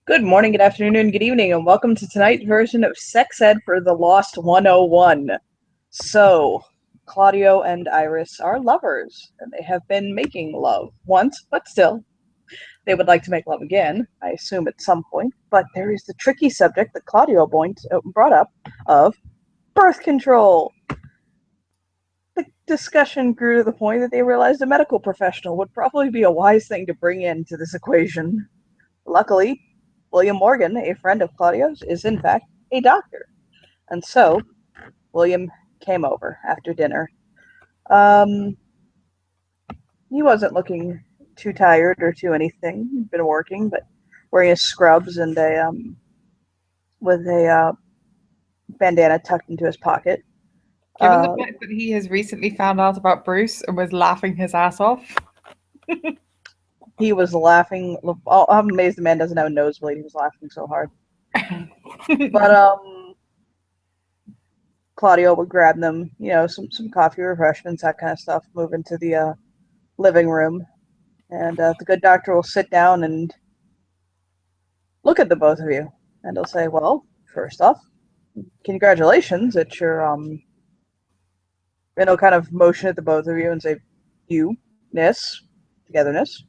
Good morning, good afternoon, good evening, and welcome to tonight's version of Sex Ed for the Lost 101. So, Claudio and Iris are lovers, and they have been making love once, but still, they would like to make love again, I assume at some point. But there is the tricky subject that Claudio brought up of birth control. The discussion grew to the point that they realized a medical professional would probably be a wise thing to bring into this equation. Luckily, William Morgan, a friend of Claudio's, is in fact a doctor. And so William came over after dinner. Um, he wasn't looking too tired or too anything. He'd been working, but wearing his scrubs and a with a bandana tucked into his pocket. Given the fact that he has recently found out about Bruce and was laughing his ass off. He was laughing. I'm amazed the man doesn't have a nosebleed. He was laughing so hard. But Claudio would grab them, some coffee, refreshments, that kind of stuff, move into the living room. And the good doctor will sit down and look at the both of you. And he'll say, well, first off, congratulations. It's your, and he'll kind of motion at the both of you and say, you-ness, togetherness.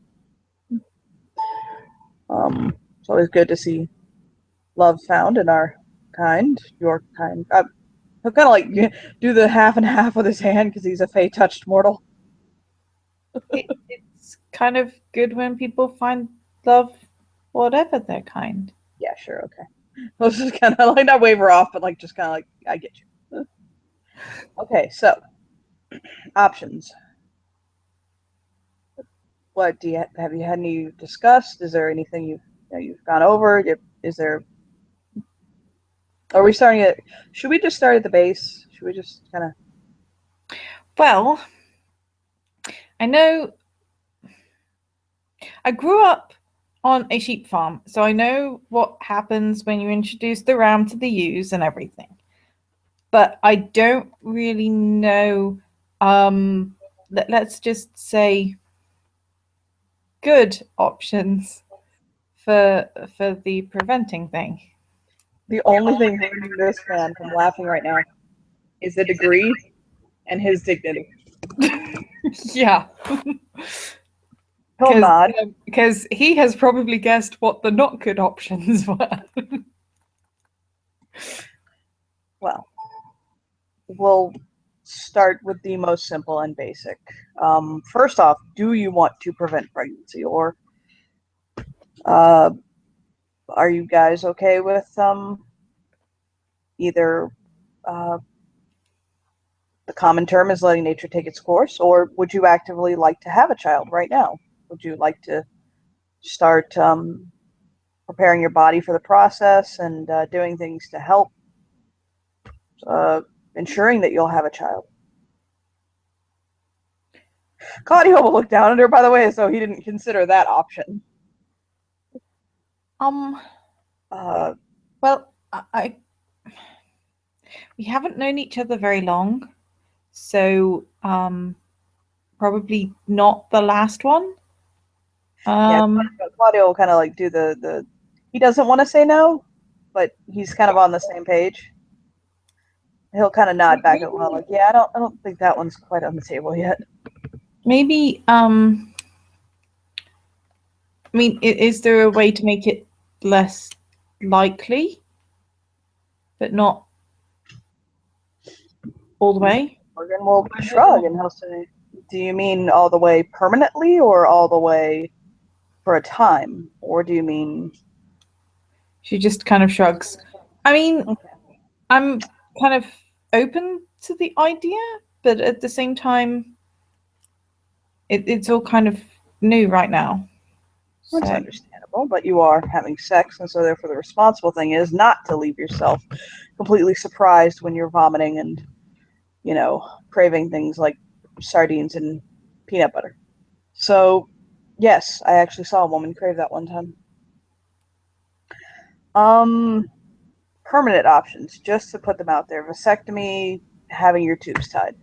It's always good to see love found in our kind, your kind. He'll kind of like do the half and half with his hand because he's a fey-touched mortal. It's kind of good when people find love, whatever their kind. Yeah, sure, okay. Let's just kind of like not wave her off, but like just kind of like I get you. Okay, so options. What do you have you had any discussed? Is there anything you've gone over? Is there? Are we starting at? Should we just start at the base? Should we just kind of? Well, I know I grew up on a sheep farm, so I know what happens when you introduce the ram to the ewes and everything. But I don't really know, let's just say, good options for the preventing thing. The only thing holding this man from laughing right now is the degree and his dignity. Yeah. He'll nod. Because he has probably guessed what the not good options were. Well, we'll start with the most simple and basic. First off, do you want to prevent pregnancy, or are you guys okay with either the common term is letting nature take its course, or would you actively like to have a child right now? Would you like to start preparing your body for the process and doing things to help ensuring that you'll have a child? Claudio will look down at her, by the way, as though he didn't consider that option. Well, we haven't known each other very long, so probably not the last one. Claudio will kind of like do the he doesn't want to say no, but he's kind of on the same page. He'll kind of nod back at well, like, yeah, I don't think that one's quite on the table yet. Maybe I mean, is there a way to make it less likely, but not all the way? Morgan will shrug and he'll say, do you mean all the way permanently or all the way for a time? Or do you mean... She just kind of shrugs. I mean, okay. I'm kind of open to the idea, but at the same time, it's all kind of new right now. That's understandable, but you are having sex, and so therefore the responsible thing is not to leave yourself completely surprised when you're vomiting and, craving things like sardines and peanut butter. So, yes, I actually saw a woman crave that one time. Permanent options, just to put them out there. Vasectomy, having your tubes tied.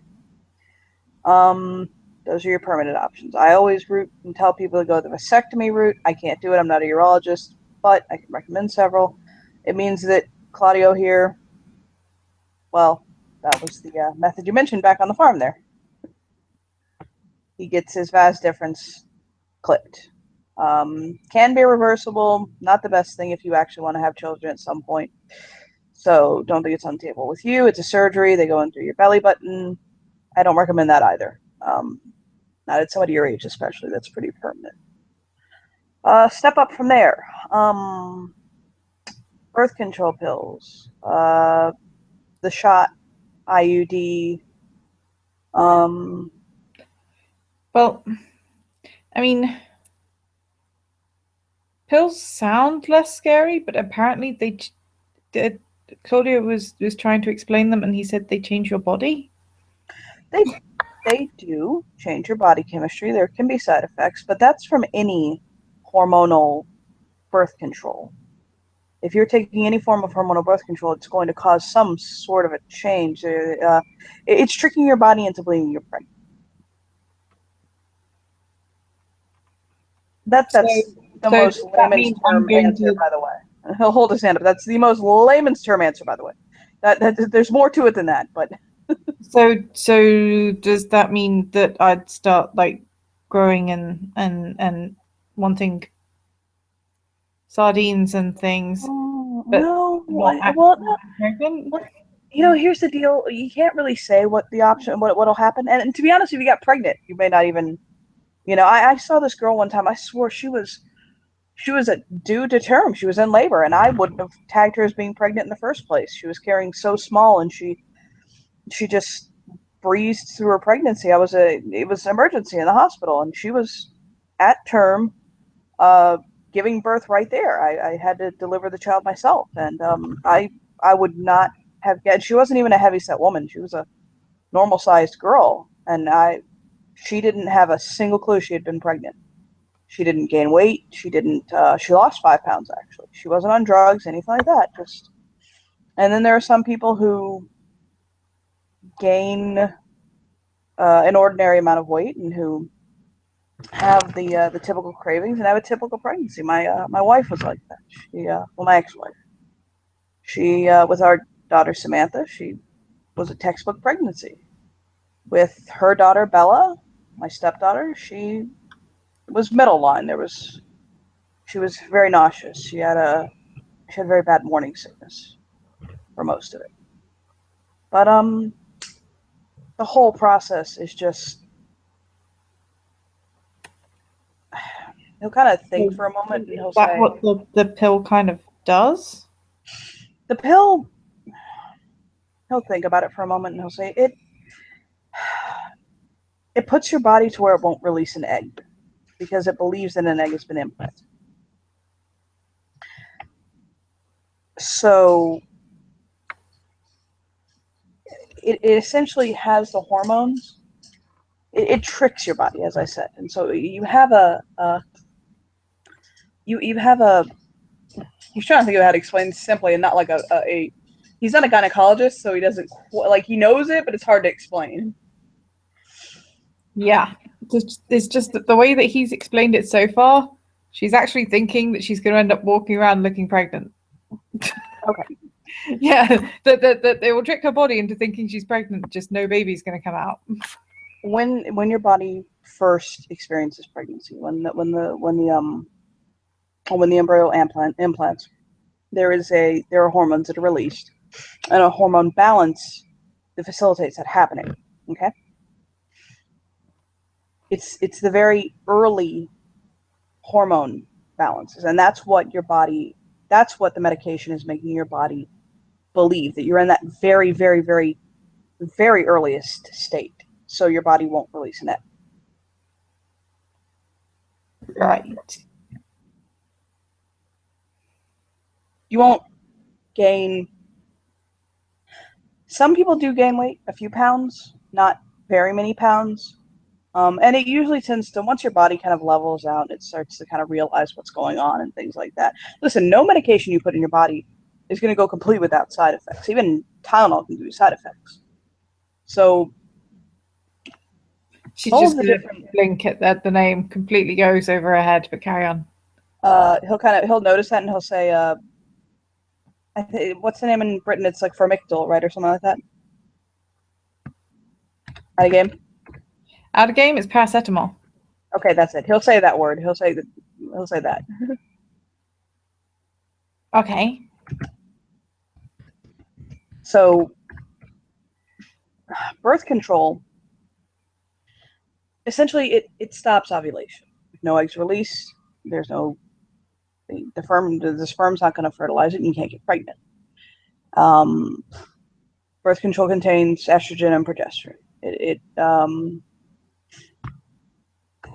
Those are your permanent options. I always root and tell people to go the vasectomy route. I can't do it. I'm not a urologist, but I can recommend several. It means that Claudio here, well, that was the method you mentioned back on the farm there. He gets his vas deferens clipped. Can be reversible, not the best thing if you actually want to have children at some point. So don't think it's on the table with you. It's a surgery. They go in through your belly button. I don't recommend that either. Not at somebody your age, especially. That's pretty permanent. Step up from there. Birth control pills. The shot, IUD. Well, I mean, pills sound less scary, but apparently Claudio was trying to explain them, and he said they change your body. They do change your body chemistry. There can be side effects, but that's from any hormonal birth control. If you're taking any form of hormonal birth control, it's going to cause some sort of a change. It's tricking your body into believing you're pregnant. That's the most layman's term answer, by the way. He'll hold his hand up. That's the most layman's term answer, by the way. That there's more to it than that, but. So does that mean that I'd start like growing and wanting sardines and things? No. Well, here's the deal. You can't really say what the option, what'll happen. And to be honest, if you got pregnant, you may not even. I saw this girl one time. I swore she was due to term. She was in labor, and I wouldn't have tagged her as being pregnant in the first place. She was carrying so small, and she just breezed through her pregnancy. It was an emergency in the hospital, and she was at term, giving birth right there. I had to deliver the child myself, and I would not have. She wasn't even a heavy-set woman. She was a normal-sized girl, and she didn't have a single clue she had been pregnant. She didn't gain weight. She lost 5 pounds, actually. She wasn't on drugs, anything like that. And then there are some people who gain an ordinary amount of weight and who have the typical cravings and have a typical pregnancy. My wife was like that. My ex-wife. She with our daughter Samantha, she was a textbook pregnancy. With her daughter Bella, my stepdaughter, she was middle line. She was very nauseous. She had very bad morning sickness for most of it. But the whole process is just. He'll kind of think for a moment, and he'll say, "That's what the pill kind of does." The pill. He'll think about it for a moment, and he'll say it puts your body to where it won't release an egg because it believes that an egg has been implanted. So it essentially has the hormones. It tricks your body, as I said, and so you have you have a. He's trying to think of how to explain simply, and not like a. He's not a gynecologist, so he doesn't he knows it, but it's hard to explain. Yeah, it's just the way that he's explained it so far. She's actually thinking that she's going to end up walking around looking pregnant. Okay. Yeah, that they will trick her body into thinking she's pregnant. Just no baby's going to come out. When your body first experiences pregnancy, when the embryo implants, there are hormones that are released, and a hormone balance that facilitates that happening. Okay. It's the very early hormone balances, and that's what the medication is making your body believe, that you're in that very, very, very, very earliest state, so your body won't release an egg. Right. You won't gain. Some people do gain weight, a few pounds, not very many pounds. And it usually tends to, once your body kind of levels out, it starts to kind of realize what's going on and things like that. Listen, no medication you put in your body is going to go complete without side effects. Even Tylenol can give you side effects. So she's just going to blink at the name, completely goes over her head, but carry on. he'll notice that and he'll say, what's the name in Britain? It's like Firmictal, right, or something like that. Out of game. Out of game is paracetamol. Okay, that's it. He'll say that word. He'll say that. Okay. So, birth control, essentially, it stops ovulation. If no eggs release, there's no the sperm's not going to fertilize it, and you can't get pregnant. Birth control contains estrogen and progesterone.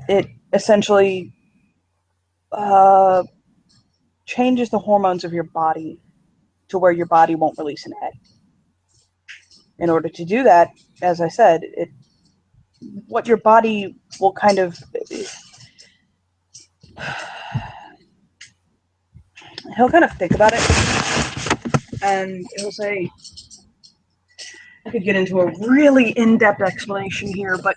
It essentially changes the hormones of your body to where your body won't release an egg. In order to do that, as I said, what your body will kind of he'll kind of think about it, and he'll say, I could get into a really in-depth explanation here, but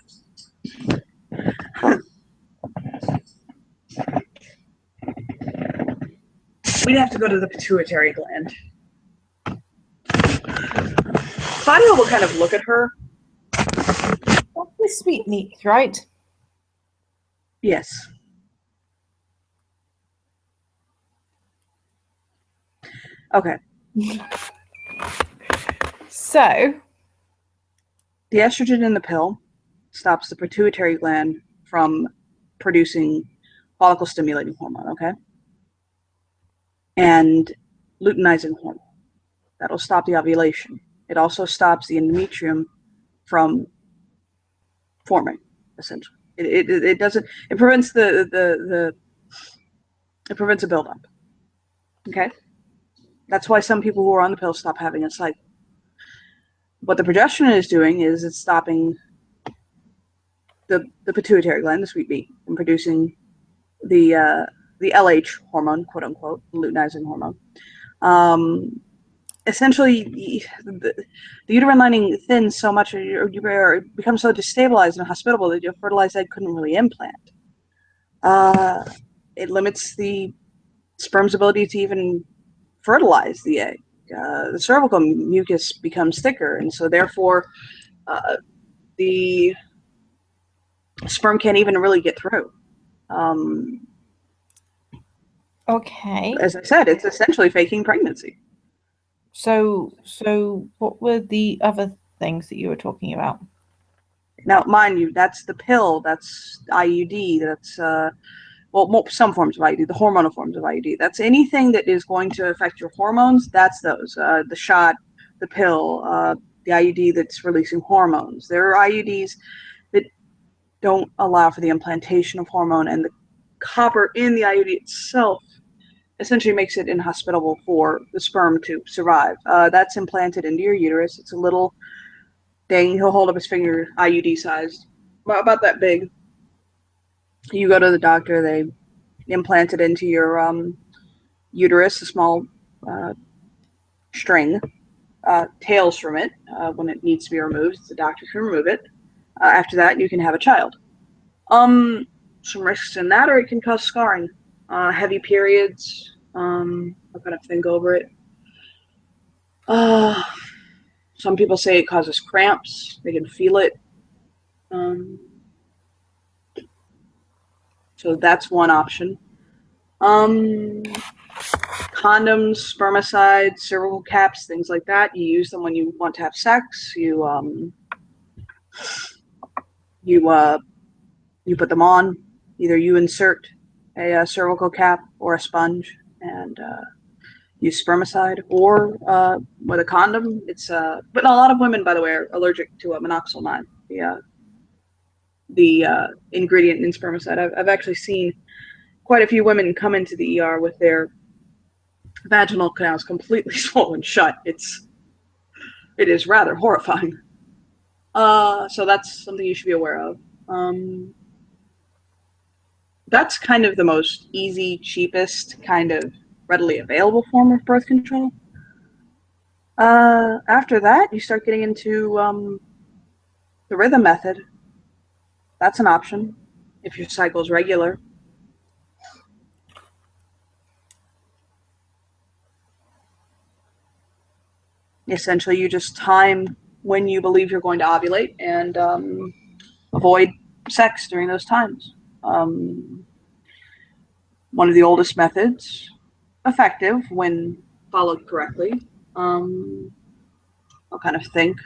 we'd have to go to the pituitary gland. Claudia will kind of look at her. That's the sweet meat, right? Yes. Okay. So, the estrogen in the pill stops the pituitary gland from producing follicle stimulating hormone, okay? And luteinizing hormone. That'll stop the ovulation. It also stops the endometrium from forming, essentially. It doesn't, it prevents it prevents a buildup. Okay? That's why some people who are on the pill stop having a cycle. What the progesterone is doing is it's stopping the pituitary gland, the sweet meat, from producing the LH hormone, quote unquote, luteinizing hormone. Essentially, the uterine lining thins so much, or you become so destabilized and hospitable that your fertilized egg couldn't really implant. It limits the sperm's ability to even fertilize the egg. The cervical mucus becomes thicker, and so therefore the sperm can't even really get through. okay. As I said, it's essentially faking pregnancy. So what were the other things that you were talking about? Now, mind you, that's the pill, that's IUD, that's some forms of IUD, the hormonal forms of IUD. That's anything that is going to affect your hormones. That's those. The shot, the pill, the IUD that's releasing hormones. There are IUDs that don't allow for the implantation of hormone, and the copper in the IUD itself essentially makes it inhospitable for the sperm to survive. That's implanted into your uterus. It's a little thing. He'll hold up his finger, IUD sized, about that big. You go to the doctor, they implant it into your uterus, a small string, tails from it when it needs to be removed. The doctor can remove it. After that, you can have a child. Some risks in that, or it can cause scarring. Heavy periods. I'll kind of think over it. Some people say it causes cramps. They can feel it. So that's one option. Condoms, spermicides, cervical caps, things like that. You use them when you want to have sex. You put them on. Either you insert a cervical cap or a sponge and use spermicide, or with a condom. It's but a lot of women, by the way, are allergic to minoxidil 9, the ingredient in spermicide. I've actually seen quite a few women come into the ER with their vaginal canals completely swollen shut. It is rather horrifying. So that's something you should be aware of. That's kind of the most easy, cheapest, kind of readily available form of birth control. After that, you start getting into the rhythm method. That's an option if your cycle is regular. Essentially, you just time when you believe you're going to ovulate and avoid sex during those times. One of the oldest methods, effective when followed correctly. I'll kind of think.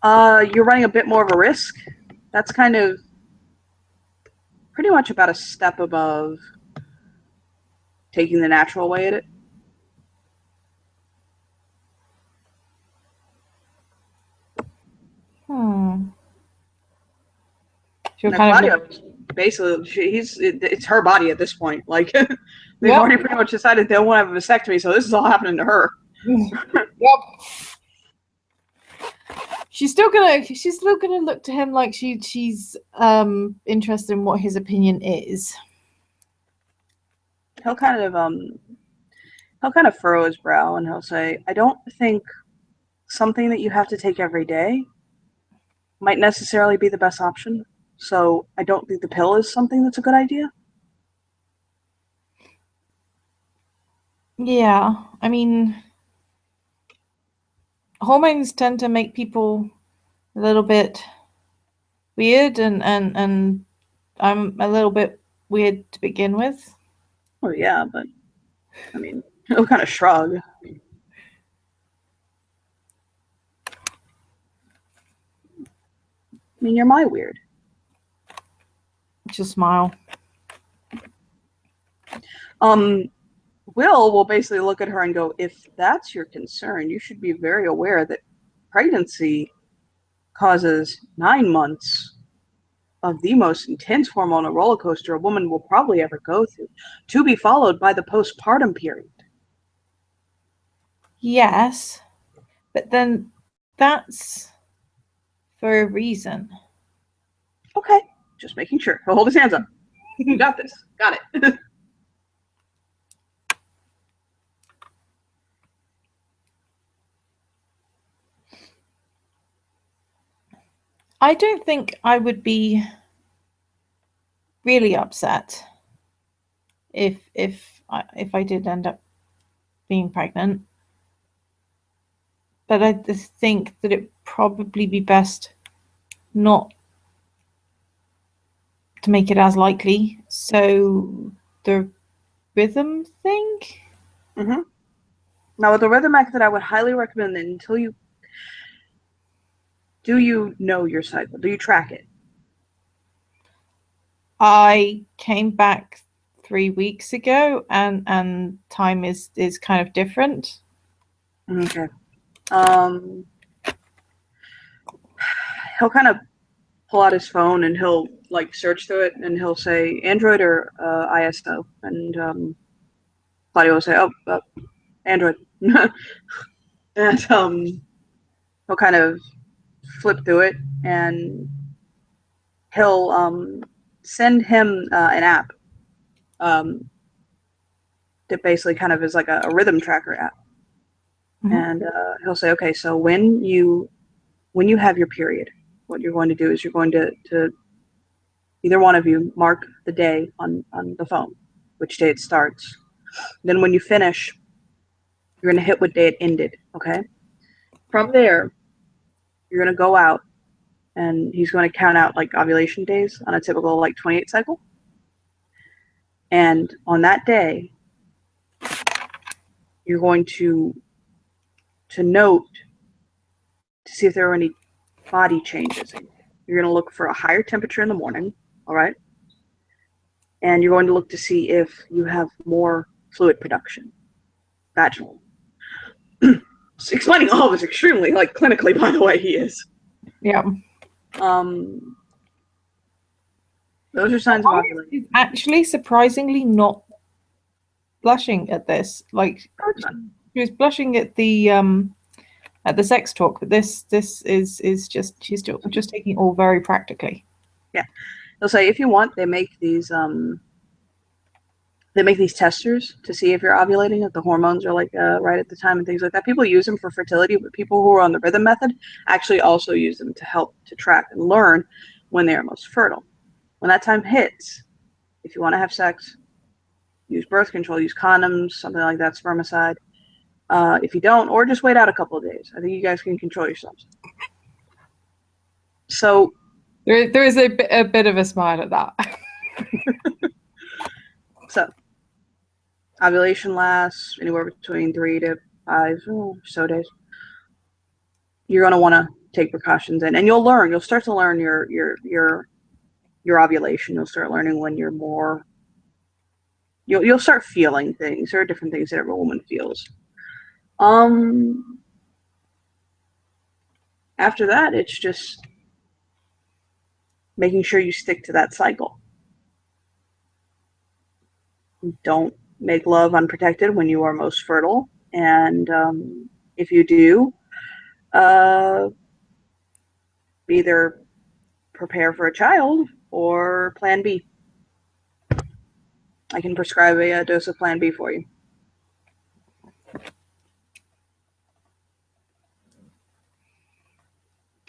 You're running a bit more of a risk. That's kind of pretty much about a step above taking the natural way at it. She'll Now, kind of Claudia, look. basically, it's her body at this point. Like, they've Yep. already pretty much decided they won't have a vasectomy, so this is all happening to her. Yep. She's still gonna look to him like she's interested in what his opinion is. He'll kind of furrow his brow and he'll say, "I don't think something that you have to take every day might necessarily be the best option. So I don't think the pill is something that's a good idea." Yeah, I mean, hormones tend to make people a little bit weird, and I'm a little bit weird to begin with. Oh yeah, but I mean, he'll kind of shrug. I mean, you're my weird. Just smile. Will basically look at her and go, "If that's your concern, you should be very aware that pregnancy causes 9 months of the most intense hormonal roller coaster a woman will probably ever go through, to be followed by the postpartum period." Yes, but then that's for a reason. Okay, just making sure. He'll hold his hands up. You got this. Got it. I don't think I would be really upset if I did end up being pregnant, but I just think that it'd probably be best not to make it as likely. So the rhythm thing. Mm-hmm. Now, with the rhythm method, I would highly recommend that until you know your cycle? Do you track it? I came back 3 weeks ago, and time is kind of different. Okay. He'll kind of pull out his phone and he'll like search through it and he'll say Android or ISO, and Claudia will say, "Oh, Android," and he'll kind of flip through it and he'll send him an app that basically kind of is like a rhythm tracker app. Mm-hmm. And he'll say, "Okay, so when you have your period, what you're going to do is you're going to either one of you mark the day on the phone, which day it starts. Then when you finish, you're going to hit what day it ended, okay? From there, you're going to go out and he's going to count out like ovulation days on a typical like 28 cycle. And on that day, you're going to note to see if there are any body changes. You're going to look for a higher temperature in the morning, all right? And you're going to look to see if you have more fluid production, vaginal." Explaining all of this extremely like clinically, by the way, he is. Yeah. Those are signs of ovulation. He's actually surprisingly not blushing at this. Like, she was blushing at the sex talk, but this is just, she's just taking it all very practically. Yeah, they'll say if you want, they make these testers to see if you're ovulating, if the hormones are like right at the time and things like that. People use them for fertility, but people who are on the rhythm method actually also use them to help to track and learn when they are most fertile. When that time hits, if you want to have sex, use birth control, use condoms, something like that, spermicide. If you don't, or just wait out a couple of days. I think you guys can control yourselves. So There is a bit of a smile at that. So, ovulation lasts anywhere between 3 to 5 or so days. You're going to want to take precautions and you'll learn. You'll start to learn your ovulation. You'll start learning when you're more. You'll start feeling things. There are different things that every woman feels. After that, it's just making sure you stick to that cycle. Don't make love unprotected when you are most fertile. And if you do, either prepare for a child or Plan B. I can prescribe a dose of Plan B for you.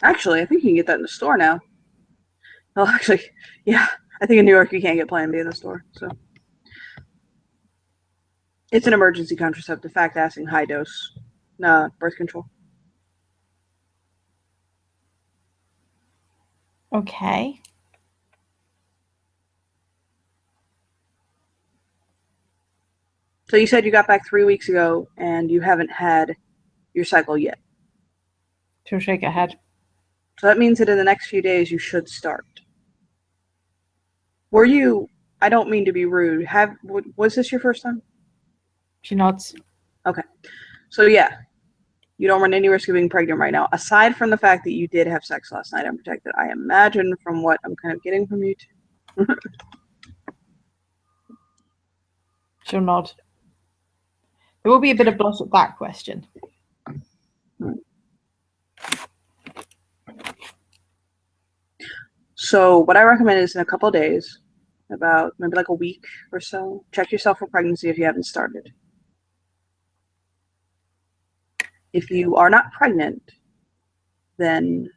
Actually, I think you can get that in the store now. Well, actually, yeah. I think in New York you can't get Plan B in the store. So it's an emergency contraceptive, fast-acting, high-dose birth control. Okay. So you said you got back 3 weeks ago and you haven't had your cycle yet. She'll shake her head. So that means that in the next few days you should start. Were you, I don't mean to be rude, was this your first time? She nods. Okay. So yeah, you don't run any risk of being pregnant right now. Aside from the fact that you did have sex last night unprotected, I imagine from what I'm kind of getting from you two. She'll nod. There will be a bit of blush at that question. So what I recommend is in a couple of days, about maybe like a week or so, check yourself for pregnancy if you haven't started. If you are not pregnant, then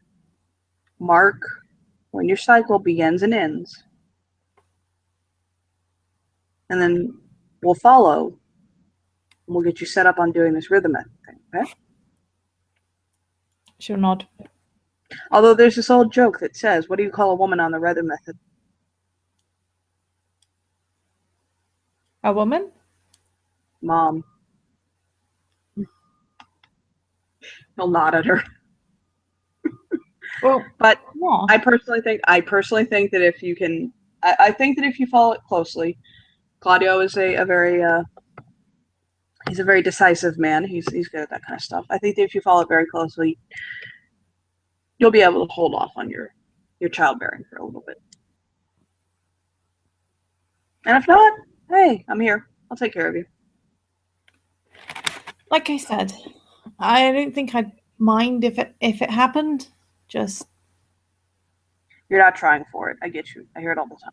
mark when your cycle begins and ends. And then we'll follow. And we'll get you set up on doing this rhythm method thing, okay? She'll nod. Although there's this old joke that says, what do you call a woman on the rhythm method? A woman? Mom. He'll nod at her. Well, but yeah. I personally think that if you can, I think that if you follow it closely, Claudio is a very he's a very decisive man. He's good at that kind of stuff. I think that if you follow it very closely, you'll be able to hold off on your childbearing for a little bit. And if not, hey, I'm here. I'll take care of you. Like I said, I don't think I'd mind if it happened. Just you're not trying for it. I get you. I hear it all the time.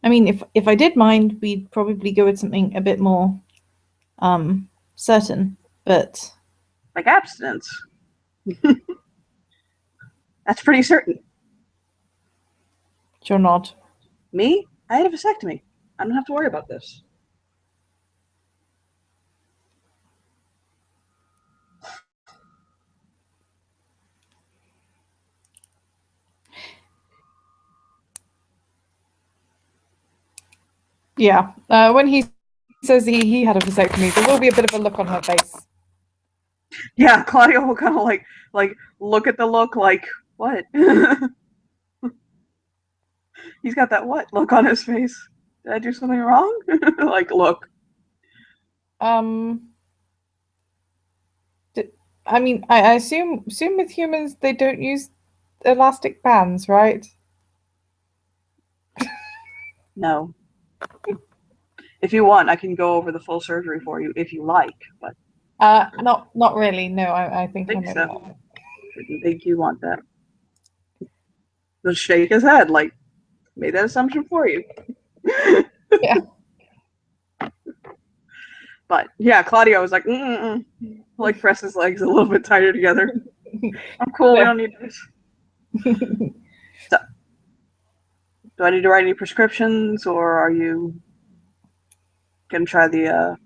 I mean, if I did mind, we'd probably go with something a bit more certain, but like abstinence. That's pretty certain. You're not. Me? I had a vasectomy. I don't have to worry about this. Yeah. When he says he had a vasectomy, there will be a bit of a look on her face. Yeah, Claudio will kind of like look at the look like, what? He's got that what look on his face. Did I do something wrong? Like, look. I mean, I assume with humans they don't use elastic bands, right? No. If you want, I can go over the full surgery for you if you like, but not really. No, I think I so. Didn't think you want that. He'll shake his head like, made that assumption for you. Yeah. But yeah, Claudio was like, like press his legs a little bit tighter together. I'm cool. We don't need this. So, do I need to write any prescriptions, or are you gonna try the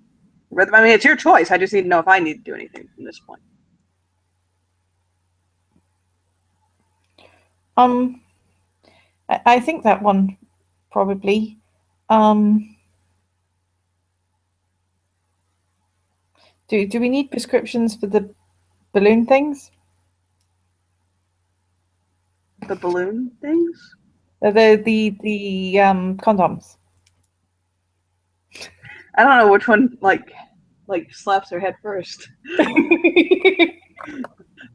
rhythm. I mean, it's your choice. I just need to know if I need to do anything from this point. I think that one probably. Do we need prescriptions for the balloon things? The balloon things? The condoms. I don't know which one like slaps her head first.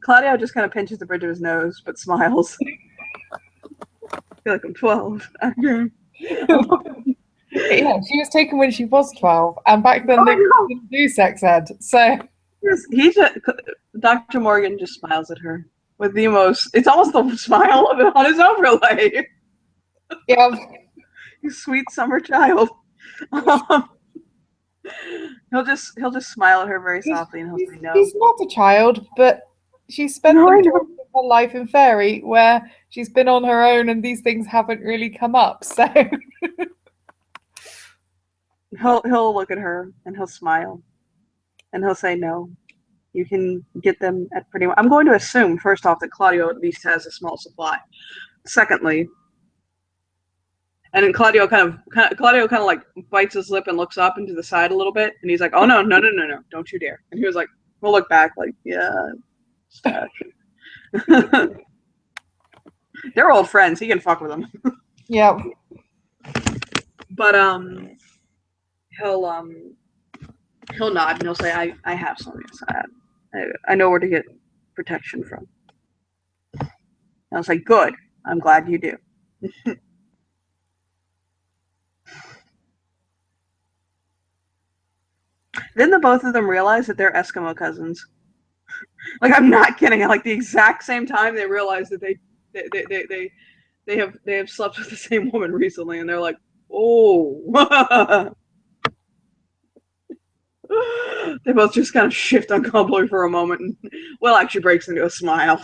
Claudio just kind of pinches the bridge of his nose, but smiles. I feel like I'm 12. Yeah, she was taken when she was 12, and back then they didn't do sex ed. So Dr. Morgan just smiles at her with the most. It's almost the smile on his overlay. Yeah, You sweet summer child. He'll just smile at her very softly, and he'll say no. She's not a child, but she spent the majority of her life in Fairy, where she's been on her own, and these things haven't really come up. So he'll look at her and he'll smile, and he'll say no. You can get them at pretty much. I'm going to assume first off that Claudio at least has a small supply. Secondly, and then Claudio kind of like bites his lip and looks up into the side a little bit, and he's like, "Oh no, don't you dare!" And he was like, "We'll look back, like, yeah, stash." They're old friends. He can fuck with them. yeah. But he'll nod and he'll say, "I have some. Yes, I know where to get protection from." And I was like, "Good. I'm glad you do." Then the both of them realize that they're Eskimo cousins. Like, I'm not kidding. Like the exact same time they realize that they have slept with the same woman recently, and they're like, "Oh." They both just kind of shift uncomfortably for a moment, and Will actually breaks into a smile.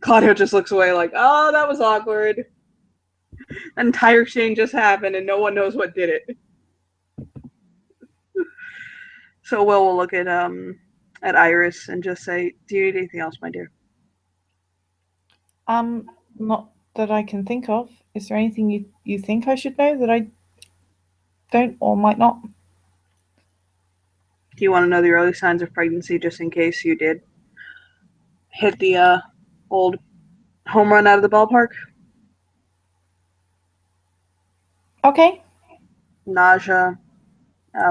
Claudio just looks away like, "Oh, that was awkward. An entire exchange just happened, and no one knows what did it." So Will look at Iris and just say, "Do you need anything else, my dear?" Not that I can think of. Is there anything you think I should know that I don't or might not? Do you want to know the early signs of pregnancy, just in case you did hit the old home run out of the ballpark? Okay. Nausea,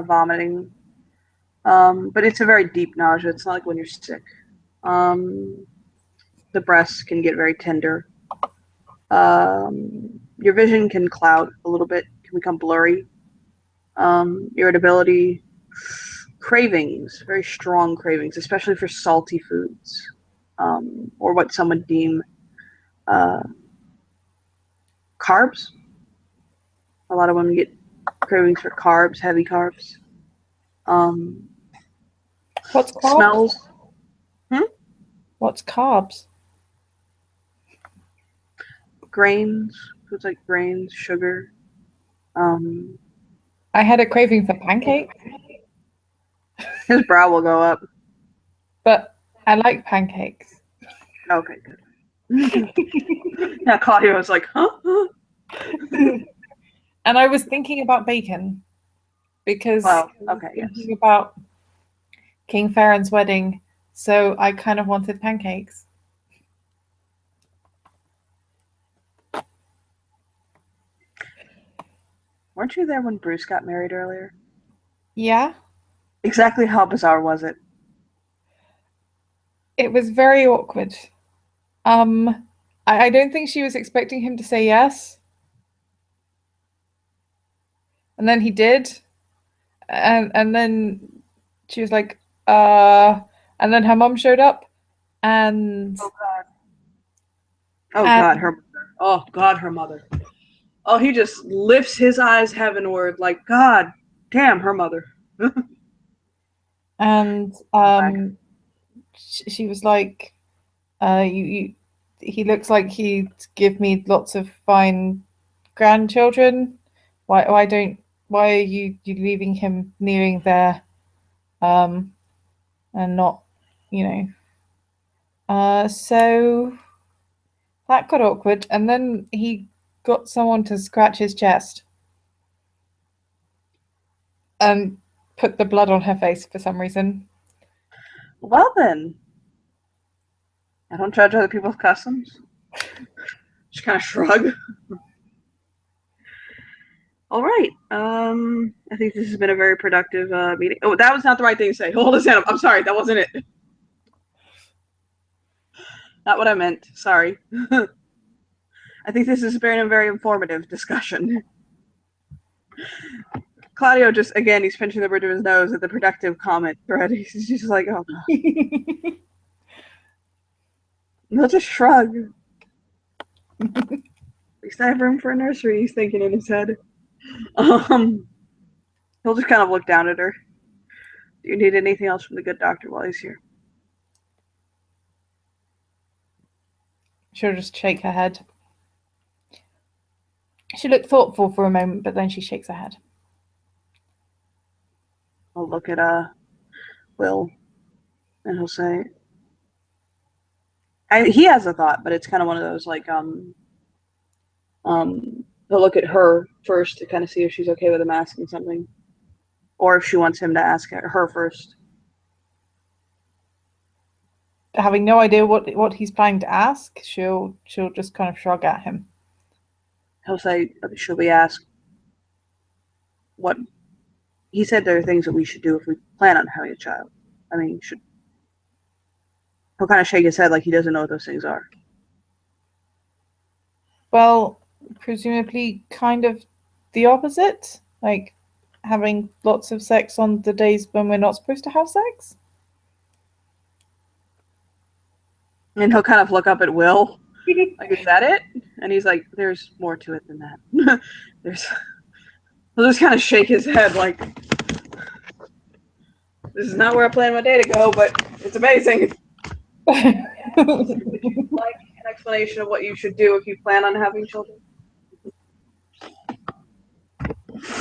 vomiting, but it's a very deep nausea. It's not like when you're sick. The breasts can get very tender. Your vision can cloud a little bit, can become blurry. Irritability, cravings, very strong cravings, especially for salty foods, or what some would deem carbs. A lot of women get cravings for carbs, heavy carbs. What's carbs? Smells. What's carbs? Grains, foods like grains, sugar. I had a craving for pancakes. His brow will go up. But I like pancakes. Okay, good. Yeah, Claudia was like, huh? And I was thinking about bacon because thinking about King Farron's wedding, so I kind of wanted pancakes. Weren't you there when Bruce got married earlier? Yeah. Exactly how bizarre was it? It was very awkward. I don't think she was expecting him to say yes. And then he did. And then she was like, and then her mom showed up and Oh God, her mother. Oh, he just lifts his eyes heavenward like, God damn, her mother. And she was like, he looks like he'd give me lots of fine grandchildren. Why why are you leaving him kneeling there, and not, you know. So that got awkward, and then he got someone to scratch his chest and put the blood on her face for some reason. Well then, I don't judge other people's customs. Just kind of shrug. All right. I think this has been a very productive meeting. Oh, that was not the right thing to say. Hold his hand up. I'm sorry. That wasn't it. Not what I meant. Sorry. I think this has been a very informative discussion. Claudio just, again, he's pinching the bridge of his nose at the productive comment thread. He's just like, oh, God. He'll just shrug. At least I have room for a nursery, he's thinking in his head. He'll just kind of look down at her. Do you need anything else from the good doctor while he's here? She'll just shake her head. She looked thoughtful for a moment, but then she shakes her head. I'll look at Will, and he'll say, he has a thought, but it's kind of one of those like he'll look at her first to kind of see if she's okay with him asking something, or if she wants him to ask her first. Having no idea what he's planning to ask, she'll just kind of shrug at him. He'll say, should we ask what he said? There are things that we should do if we plan on having a child. I mean, he'll kind of shake his head like he doesn't know what those things are. Well, presumably kind of the opposite, like having lots of sex on the days when we're not supposed to have sex. And he'll kind of look up at Will, like, is that it? And he's like, there's more to it than that. He'll just kind of shake his head like, this is not where I planned my day to go, but it's amazing. Like an explanation of what you should do if you plan on having children?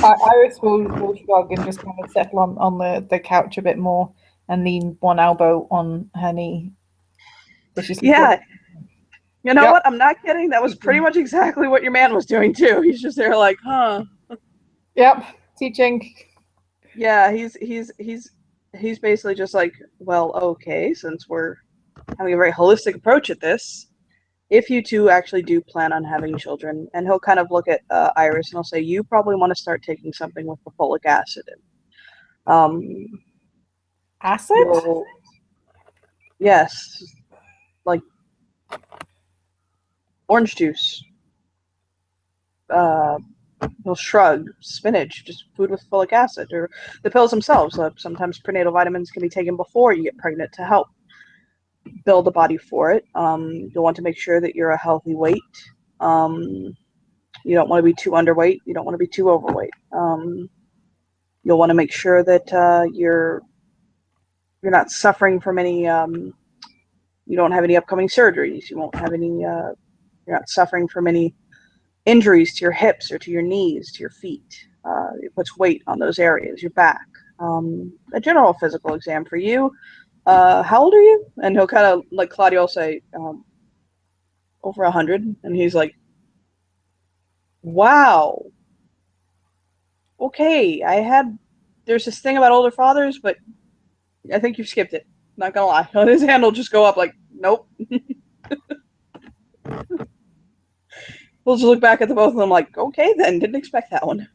Iris will shrug and just kind of settle on the couch a bit more and lean one elbow on her knee. Yeah. You know what? I'm not kidding. That was pretty much exactly what your man was doing too. He's just there like, huh. Yep. Teaching. Yeah, he's basically just like, well, okay, since we're having a very holistic approach at this, if you two actually do plan on having children, and he'll kind of look at Iris and he'll say, you probably want to start taking something with the folic acid in. Acid? Yes, like orange juice. He'll shrug. Spinach, just food with folic acid, or the pills themselves. Sometimes prenatal vitamins can be taken before you get pregnant to help build the body for it. You'll want to make sure that you're a healthy weight. You don't want to be too underweight. You don't want to be too overweight. You'll want to make sure that you're not suffering from any. You don't have any upcoming surgeries. You won't have any. You're not suffering from any injuries to your hips or to your knees, to your feet. It puts weight on those areas, your back. A general physical exam for you. How old are you? And he'll kind of, like Claudio will say, over 100. And he's like, wow. Okay, there's this thing about older fathers, but I think you've skipped it. Not gonna lie. His hand will just go up like, nope. We'll just look back at the both of them like, okay then, didn't expect that one.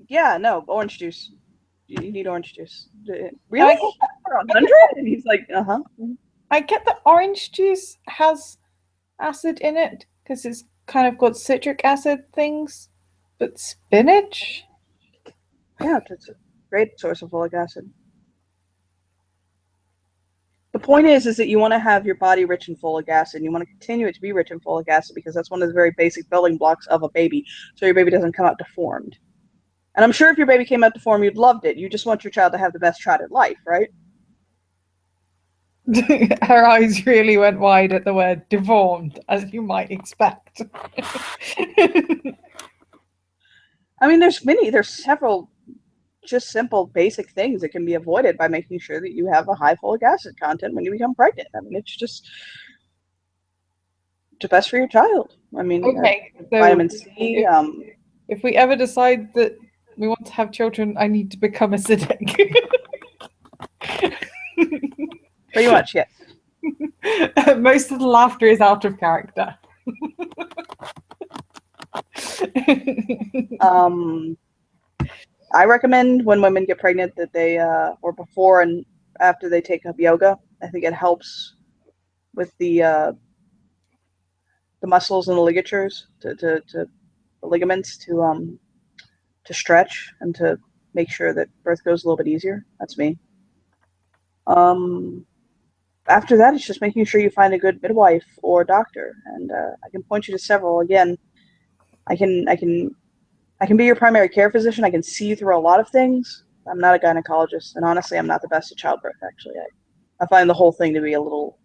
Yeah, no, orange juice. You need orange juice. Really? 100? And he's like, uh-huh. I get that orange juice has acid in it because it's kind of got citric acid things, but spinach? Yeah, it's a great source of folic acid. The point is that you want to have your body rich in folic acid, and you want to continue it to be rich in folic acid because that's one of the very basic building blocks of a baby, so your baby doesn't come out deformed. And I'm sure if your baby came out deformed, you'd loved it. You just want your child to have the best child at life, right? Her eyes really went wide at the word deformed, as you might expect. I mean, there's several just simple basic things that can be avoided by making sure that you have a high folic acid content when you become pregnant. I mean, it's just the best for your child. I mean, Okay, so vitamin C. if we ever decide that we want to have children, I need to become acidic. Pretty much, yes. Most of the laughter is out of character. I recommend when women get pregnant that they, or before and after they take up yoga. I think it helps with the muscles and the ligatures to the ligaments to stretch and to make sure that birth goes a little bit easier. That's me. Um, After that, it's just making sure you find a good midwife or doctor, and I can point you to several. Again, I can I can I can be your primary care physician. I can see through a lot of things. I'm not a gynecologist, and honestly, I'm not the best at childbirth. Actually, I find the whole thing to be a little.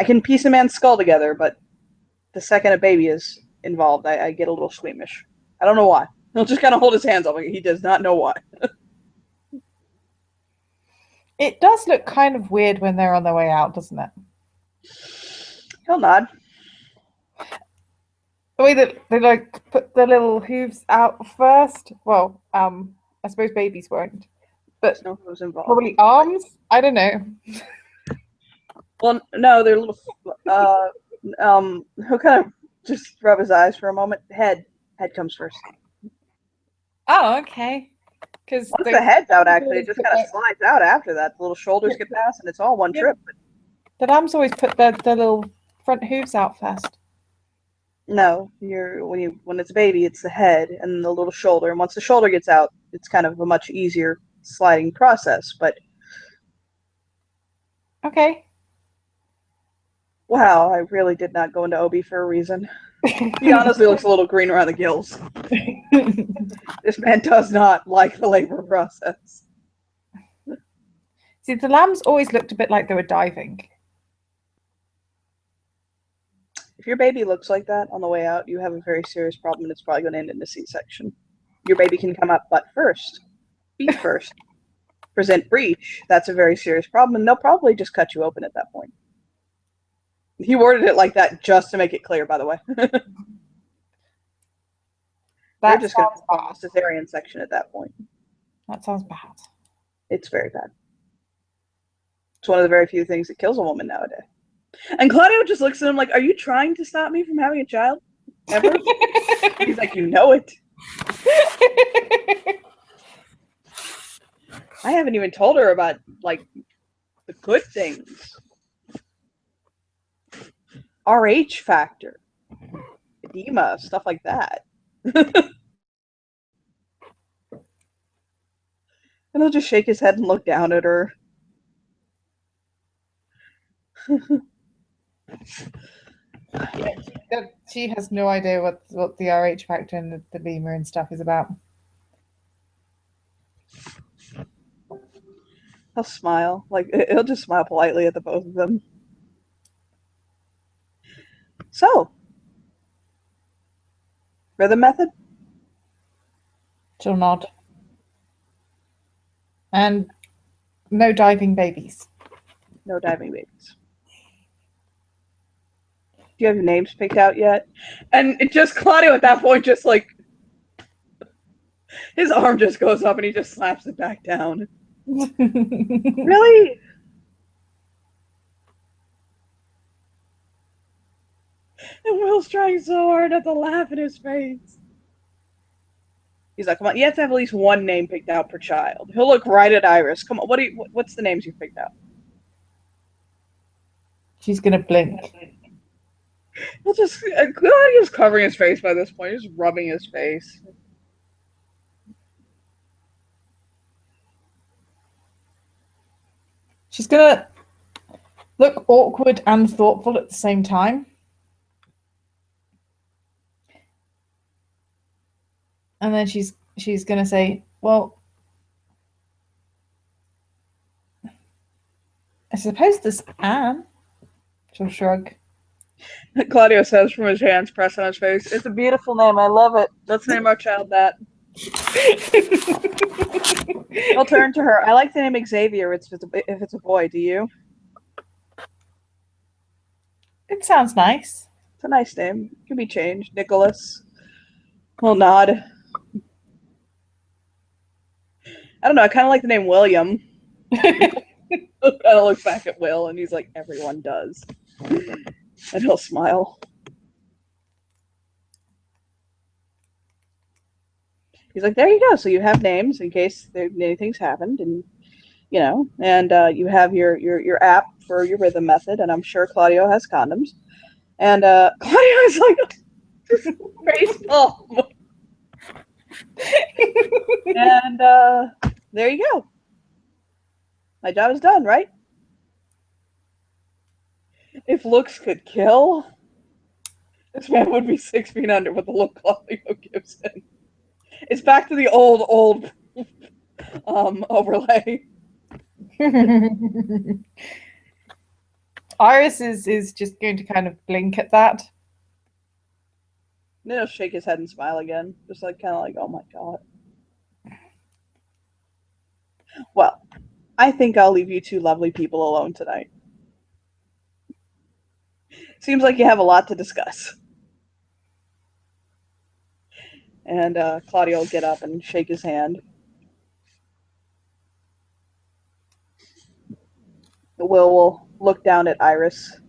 I can piece a man's skull together, but the second a baby is involved, I get a little squeamish. I don't know why. He'll just kind of hold his hands up. Like he does not know why. It does look kind of weird when they're on their way out, doesn't it? He'll nod. The way that they like put the little hooves out first. Well, I suppose babies won't, but No who's involved. probably arms. I don't know. Well, no, they're little. He'll kind of just rub his eyes for a moment. Head comes first. Oh, okay. Because Once the head's out, actually, it just kind of slides out after that. The little shoulders get past, and it's all one trip. But the lambs always put the little front hooves out first. no, when it's a baby, it's the head and the little shoulder. And once the shoulder gets out, it's kind of a much easier sliding process. But Okay. wow, I really did not go into OB for a reason. He honestly looks a little green around the gills. This man does not like the labor process. See, the lambs always looked a bit like they were diving. If your baby looks like that on the way out, you have a very serious problem, and it's probably going to end in a C-section. Your baby can come up butt first, feet first, present breech. That's a very serious problem, and they'll probably just cut you open at that point. He worded it like that just to make it clear, by the way. They're just going to perform a cesarean section at that point. That sounds bad. It's very bad. It's one of the very few things that kills a woman nowadays. And Claudio just looks at him like, "Are you trying to stop me from having a child? Ever?" He's like, "You know it." I haven't even told her about like the good things. RH factor, edema, stuff like that. And he'll just shake his head and look down at her. She has no idea what the RH factor and the lemur and stuff is about. He'll smile. Like, he'll just smile politely at the both of them. So, rhythm method? She'll nod. And no diving babies. No diving babies. Do you have your names picked out yet? And it just, Claudio at that point just like, his arm just goes up and he just slaps it back down. Really? And Will's trying so hard not to laugh in his face. He's like, "Come on, you have to have at least one name picked out per child." He'll look right at Iris. Come on, what's the names you picked out? She's gonna blink. He'll just, Claudio's covering his face by this point. He's just rubbing his face. She's gonna look awkward and thoughtful at the same time. And then she's gonna say, "Well, I suppose there's Anne. She'll shrug. Claudio says from his hands pressed on his face, "It's a beautiful name. I love it. Let's name our child that." I'll turn to her. I like the name Xavier if it's a boy. Do you? It sounds nice. It's a nice name. It can be changed. Nicholas. We'll nod. I don't know. I kind of like the name William. I kind of look back at Will, and he's like, "Everyone does," and he'll smile. He's like, "There you go. So you have names in case anything's happened, and and you have your app for your rhythm method, and I'm sure Claudio has condoms." And Claudio is like, face palm. And there you go. My job is done, right? If looks could kill, this man would be 6 feet under with the look Claudio gives him. It's back to the old overlay. Iris is just going to kind of blink at that. Then he'll shake his head and smile again. Just like kind of like, oh my god. Well, I think I'll leave you two lovely people alone tonight. Seems like you have a lot to discuss. And Claudio will get up and shake his hand. Will look down at Iris.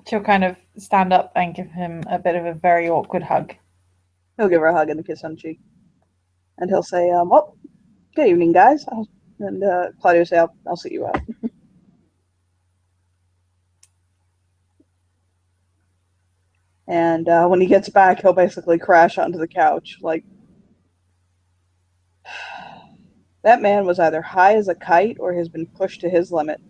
She'll kind of stand up and give him a bit of a very awkward hug. He'll give her a hug and a kiss on the cheek. And he'll say, well, good evening, guys. And Claudio will say, I'll see you out. And when he gets back, he'll basically crash onto the couch. Like, that man was either high as a kite or has been pushed to his limit.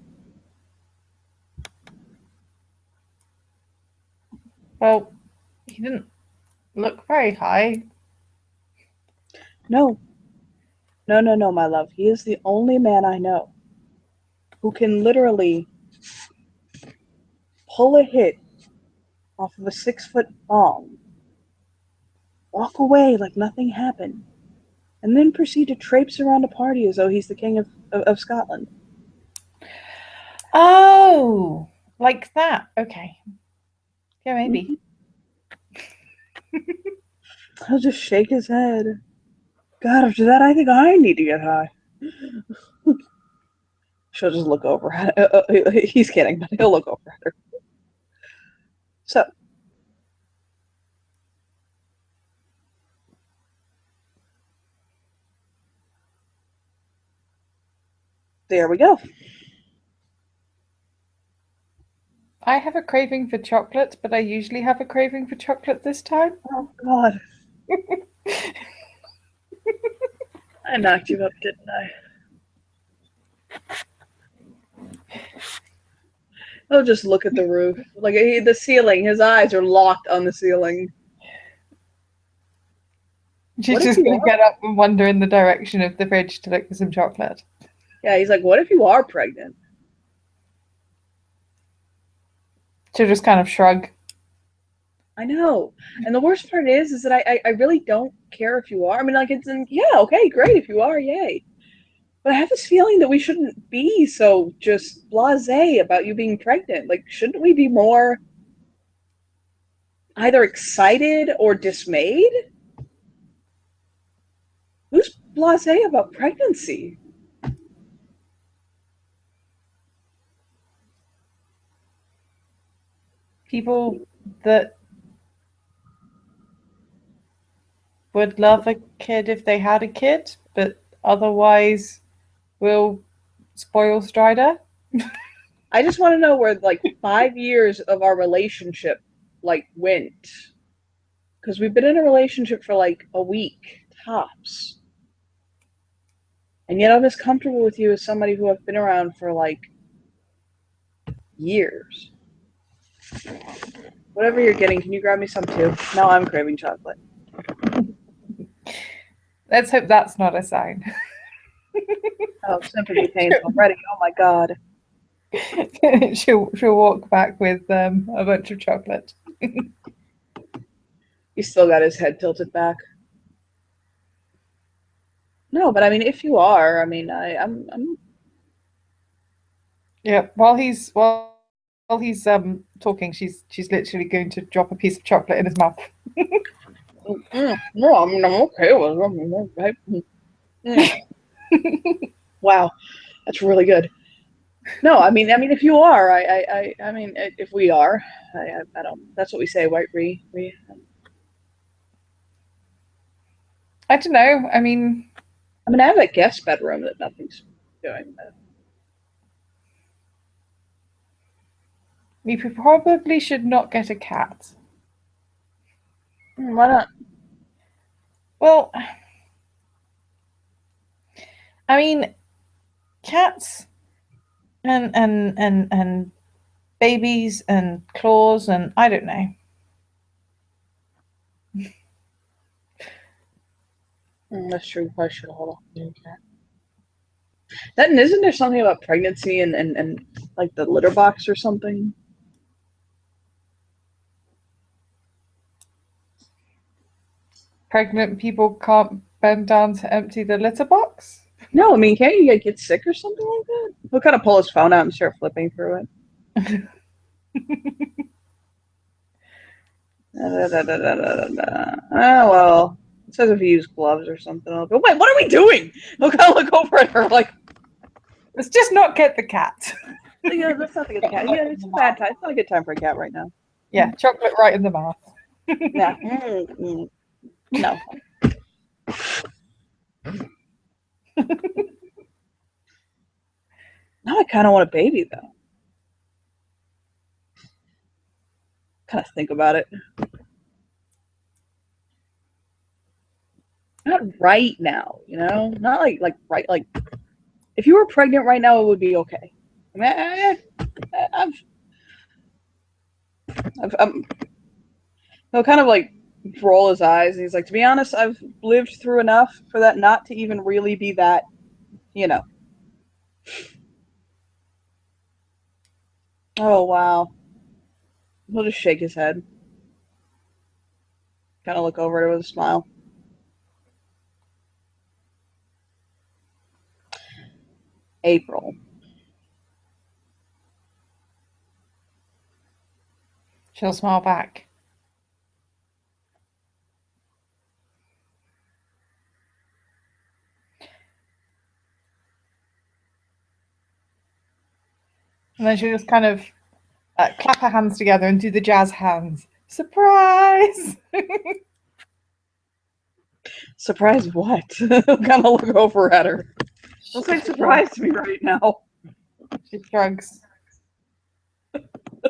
Well, he didn't look very high. No, my love. He is the only man I know who can literally pull a hit off of a 6-foot bomb, walk away like nothing happened, and then proceed to traipse around a party as though he's the king of Scotland. Oh, like that. Okay. Yeah, maybe. He'll just shake his head. God, after that, I think I need to get high. She'll just look over at her. He's kidding, but he'll look over at her. So, there we go. I have a craving for chocolate, but I usually have a craving for chocolate this time. Oh, God. I knocked you up, didn't I? He'll just look at the roof. Like, the ceiling. His eyes are locked on the ceiling. She's just going to get up and wander in the direction of the fridge to look for some chocolate. Yeah, he's like, what if you are pregnant? She'll just kind of shrug. I know. And the worst part is that I really don't care if you are. I mean, like, yeah, okay, great. If you are, yay. But I have this feeling that we shouldn't be so just blasé about you being pregnant. Like, shouldn't we be more either excited or dismayed? Who's blasé about pregnancy? People that would love a kid if they had a kid, but otherwise will spoil Strider. I just want to know where, like, 5 years of our relationship, like, went. Because we've been in a relationship for, like, a week, tops. And yet I'm as comfortable with you as somebody who I've been around for, like, years. Whatever you're getting, can you grab me some too? Now I'm craving chocolate. Let's hope that's not a sign. Oh, sympathy pains already. Oh my god. she'll walk back with a bunch of chocolate. He's still got his head tilted back. No, but I mean, if you are, I mean, I'm. Yeah, while he's talking, she's literally going to drop a piece of chocolate in his mouth. No, I mean, I'm okay with it. Wow, that's really good. No, I mean, if you are, I mean, if we are, I don't. That's what we say, right? We. I don't know. I mean, I mean, I have a guest bedroom that nothing's doing. we probably should not get a cat. Why not? Well, I mean, cats and babies and claws and I don't know. That's true. Probably should hold on. Then isn't there something about pregnancy and like the litter box or something? Pregnant people can't bend down to empty the litter box. No, I mean, can't you get sick or something like that? He'll kind of pull his phone out and start flipping through it. Oh well, it says if you use gloves or something. I'll go, wait, what are we doing? He'll kind of look over at her like, Let's just not get the cat. yeah, that's not a good cat. Yeah, it's a bad time. It's not a good time for a cat right now. Yeah, chocolate right in the mouth. Yeah. No. Now I kind of want a baby though. Kind of think about it. Not right now, you know. Not like right like. If you were pregnant right now, it would be okay. I mean, he'll kind of like roll his eyes, and he's like, "To be honest, I've lived through enough for that not to even really be that, you know." Oh wow. He'll just shake his head, kind of look over at her with a smile. April. She'll smile back. And then she'll just kind of clap her hands together and do the jazz hands. Surprise! Surprise what? He'll kind of look over at her. Don't say surprise to me right now. She shrugs.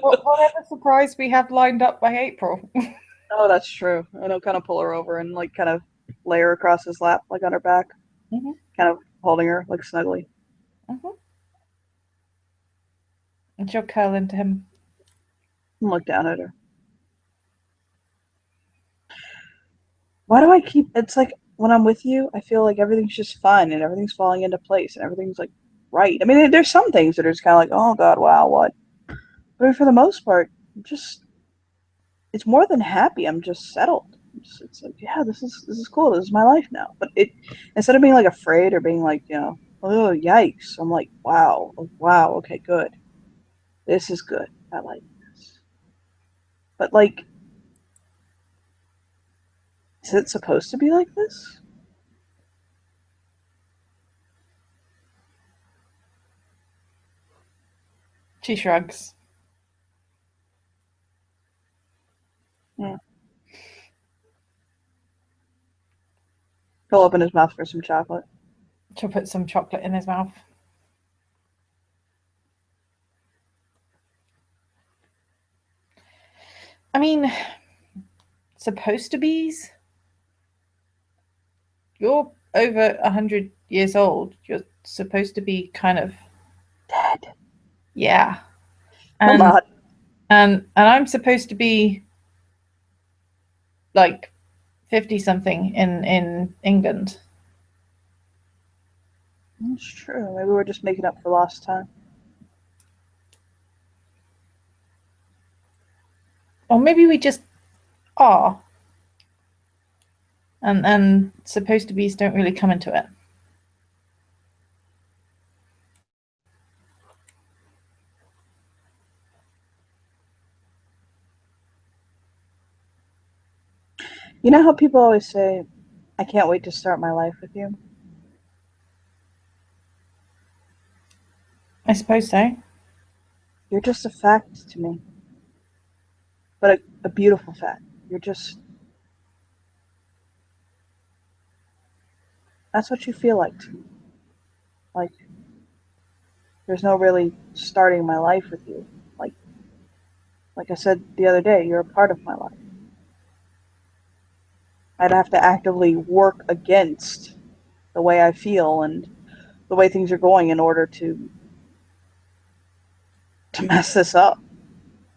Whatever surprise we have lined up by April. Oh, that's true. And he'll kind of pull her over and like kind of lay her across his lap, like on her back, kind of holding her like snugly. And she'll curl into him. And look down at her. Why do I keep? It's like when I'm with you, I feel like everything's just fun and everything's falling into place and everything's like right. I mean, there's some things that are just kind of like, oh God, wow, what? But for the most part, just it's more than happy. I'm just settled. It's like, yeah, this is cool. This is my life now. But it instead of being like afraid or being like, oh yikes, I'm like, wow, wow, okay, good. This is good. I like this. But like, is it supposed to be like this? She shrugs. Yeah. He'll open his mouth for some chocolate. She'll put some chocolate in his mouth. I mean, supposed to be's. You're over 100 years old. You're supposed to be kind of Dead. yeah. Come on. And I'm supposed to be like 50 something in England. That's true. Maybe we're just making up for lost time. Or maybe we just are, and supposed to be's don't really come into it. You know how people always say, I can't wait to start my life with you? I suppose so. You're just a fact to me, but a beautiful fact. You're just, that's what you feel like to me. Like, there's no really starting my life with you. Like I said the other day, you're a part of my life. I'd have to actively work against the way I feel and the way things are going in order to mess this up.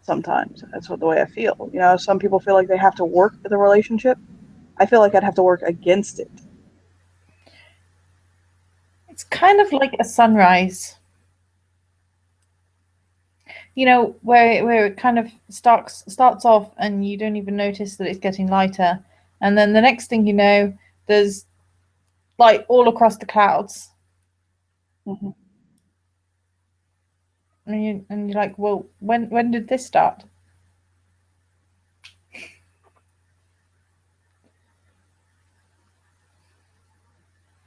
Sometimes that's what the way I feel. You know, some people feel like they have to work at the relationship. I feel like I'd have to work against it. It's kind of like a sunrise, you know, where it kind of starts off and you don't even notice that it's getting lighter, and then the next thing you know, there's light all across the clouds, Mm-hmm. and you're like, well, when did this start?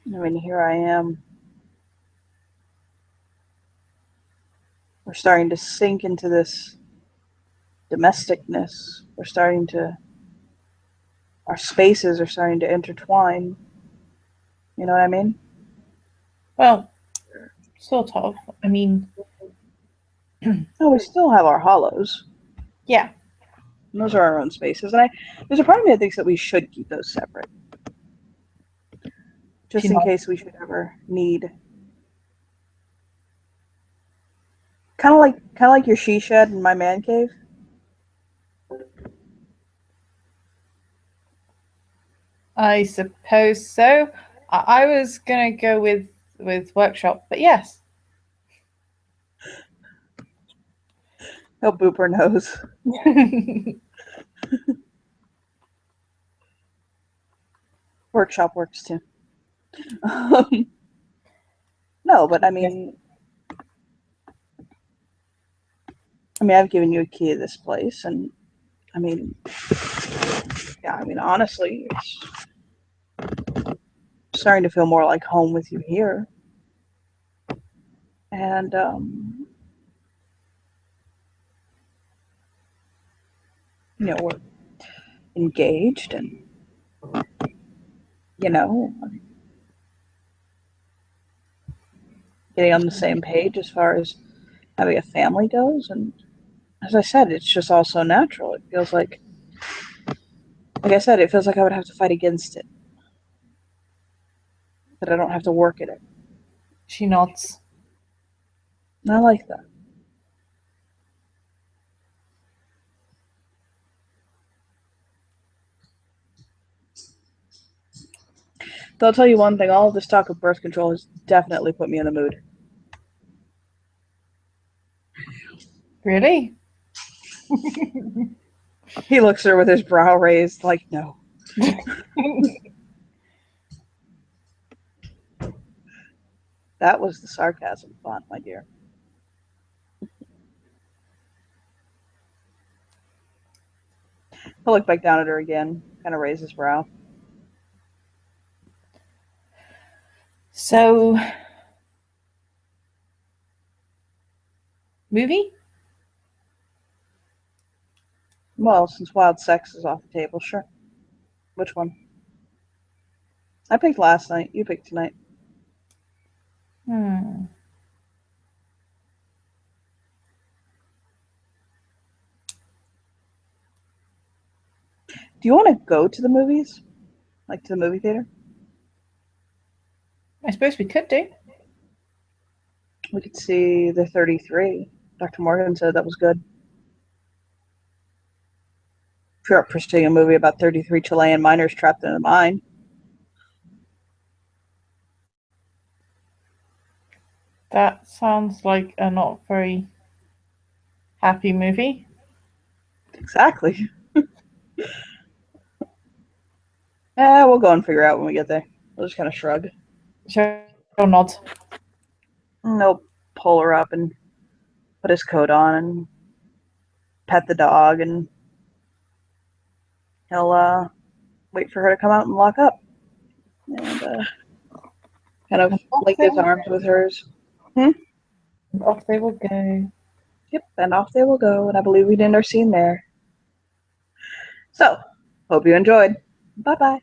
I mean, here I am. We're starting to sink into this domesticness. Our spaces are starting to intertwine. You know what I mean? Well, sort of. I mean, No, we still have our hollows. yeah. And those are our own spaces. And there's a part of me that thinks that we should keep those separate, just She in nods. case we should ever need. Kind of like your she shed and my man cave. I suppose so. I was gonna go with workshop, but yes. No booper knows. Workshop works too. No, but Yes. I've given you a key to this place, and I mean, yeah, honestly, it's starting to feel more like home with you here, and we're engaged, and you know, getting on the same page as far as having a family goes, and as I said, it's just all so natural. It feels like I said, it feels like I would have to fight against it, that I don't have to work at it. She nods. And I like that. But I'll tell you one thing, all of this talk of birth control has definitely put me in the mood. Really? He looks at her with his brow raised, like, no. That was the sarcasm font, my dear. He'll look back down at her again, kind of raise his brow. So, movie? Well, since wild sex is off the table, sure. Which one? I picked last night. You picked tonight. Hmm. Do you want to go to the movies? Like to the movie theater? I suppose we could do. We could see the 33. Dr. Morgan said that was good. If you're up for seeing a movie about 33 Chilean miners trapped in a mine. That sounds like a not very happy movie. Exactly. We'll go and figure out when we get there. We'll just kind of shrug. She'll nod. And they'll pull her up and put his coat on and pet the dog, and he'll wait for her to come out and lock up. And kind of link his arms with hers. Off they will go. Yep, and off they will go, and I believe we end our scene there. So, hope you enjoyed. Bye-bye.